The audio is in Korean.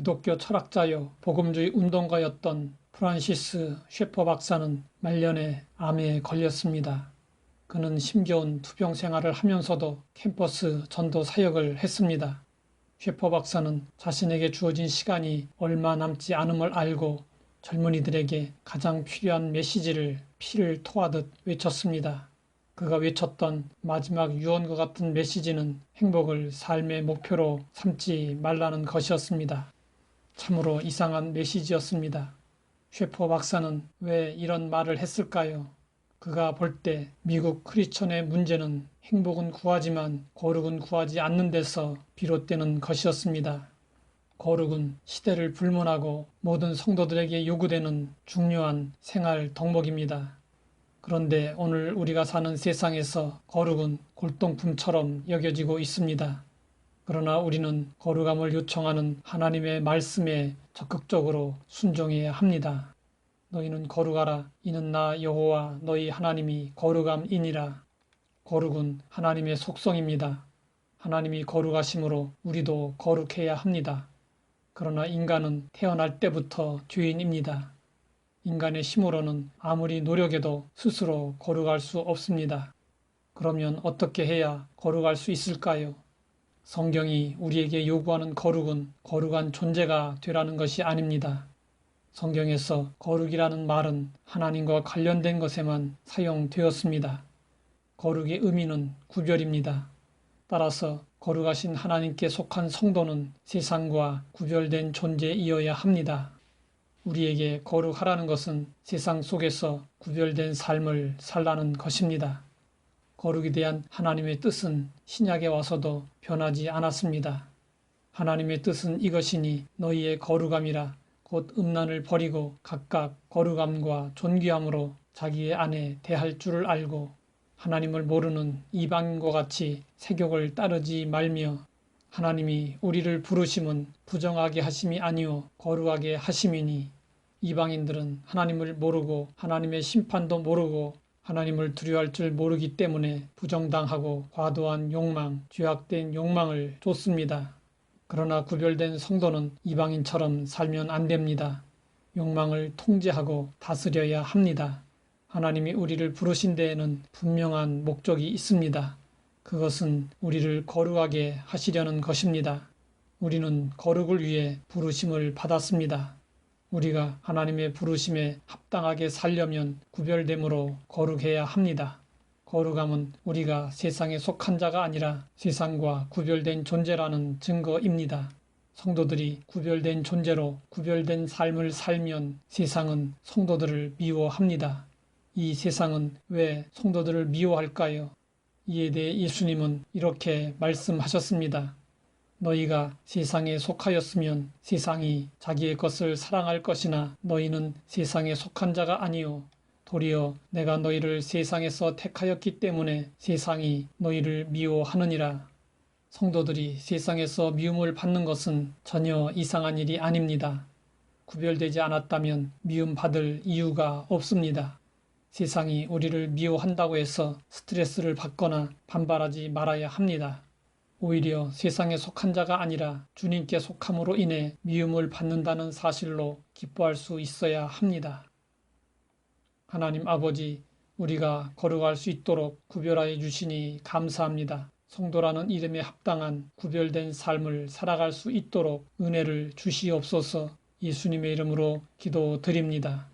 기독교 철학자요 복음주의 운동가였던 프란시스 셰퍼 박사는 말년에 암에 걸렸습니다. 그는 힘겨운 투병 생활을 하면서도 캠퍼스 전도 사역을 했습니다. 셰퍼 박사는 자신에게 주어진 시간이 얼마 남지 않음을 알고 젊은이들에게 가장 필요한 메시지를 피를 토하듯 외쳤습니다. 그가 외쳤던 마지막 유언과 같은 메시지는 행복을 삶의 목표로 삼지 말라는 것이었습니다. 참으로 이상한 메시지였습니다. 셰퍼 박사는 왜 이런 말을 했을까요? 그가 볼 때 미국 크리스천의 문제는 행복은 구하지만 거룩은 구하지 않는 데서 비롯되는 것이었습니다. 거룩은 시대를 불문하고 모든 성도들에게 요구되는 중요한 생활 덕목입니다. 그런데 오늘 우리가 사는 세상에서 거룩은 골동품처럼 여겨지고 있습니다. 그러나 우리는 거룩함을 요청하는 하나님의 말씀에 적극적으로 순종해야 합니다. 너희는 거룩하라. 이는 나 여호와 너희 하나님이 거룩함이니라. 거룩은 하나님의 속성입니다. 하나님이 거룩하심으로 우리도 거룩해야 합니다. 그러나 인간은 태어날 때부터 죄인입니다. 인간의 힘으로는 아무리 노력해도 스스로 거룩할 수 없습니다. 그러면 어떻게 해야 거룩할 수 있을까요? 성경이 우리에게 요구하는 거룩은 거룩한 존재가 되라는 것이 아닙니다. 성경에서 거룩이라는 말은 하나님과 관련된 것에만 사용되었습니다. 거룩의 의미는 구별입니다. 따라서 거룩하신 하나님께 속한 성도는 세상과 구별된 존재이어야 합니다. 우리에게 거룩하라는 것은 세상 속에서 구별된 삶을 살라는 것입니다. 거룩에 대한 하나님의 뜻은 신약에 와서도 변하지 않았습니다. 하나님의 뜻은 이것이니 너희의 거룩함이라 곧 음란을 버리고 각각 거룩함과 존귀함으로 자기의 안에 대할 줄을 알고 하나님을 모르는 이방인과 같이 세욕을 따르지 말며 하나님이 우리를 부르심은 부정하게 하심이 아니요 거룩하게 하심이니 이방인들은 하나님을 모르고 하나님의 심판도 모르고 하나님을 두려워할 줄 모르기 때문에 부정당하고 과도한 욕망, 죄악된 욕망을 좇습니다. 그러나 구별된 성도는 이방인처럼 살면 안 됩니다. 욕망을 통제하고 다스려야 합니다. 하나님이 우리를 부르신 데에는 분명한 목적이 있습니다. 그것은 우리를 거룩하게 하시려는 것입니다. 우리는 거룩을 위해 부르심을 받았습니다. 우리가 하나님의 부르심에 합당하게 살려면 구별됨으로 거룩해야 합니다. 거룩함은 우리가 세상에 속한 자가 아니라 세상과 구별된 존재라는 증거입니다. 성도들이 구별된 존재로 구별된 삶을 살면 세상은 성도들을 미워합니다. 이 세상은 왜 성도들을 미워할까요? 이에 대해 예수님은 이렇게 말씀하셨습니다. 너희가 세상에 속하였으면 세상이 자기의 것을 사랑할 것이나 너희는 세상에 속한 자가 아니요 도리어 내가 너희를 세상에서 택하였기 때문에 세상이 너희를 미워하느니라. 성도들이 세상에서 미움을 받는 것은 전혀 이상한 일이 아닙니다. 구별되지 않았다면 미움받을 이유가 없습니다. 세상이 우리를 미워한다고 해서 스트레스를 받거나 반발하지 말아야 합니다. 오히려 세상에 속한 자가 아니라 주님께 속함으로 인해 미움을 받는다는 사실로 기뻐할 수 있어야 합니다. 하나님 아버지, 우리가 거룩할 수 있도록 구별하여 주시니 감사합니다. 성도라는 이름에 합당한 구별된 삶을 살아갈 수 있도록 은혜를 주시옵소서. 예수님의 이름으로 기도드립니다.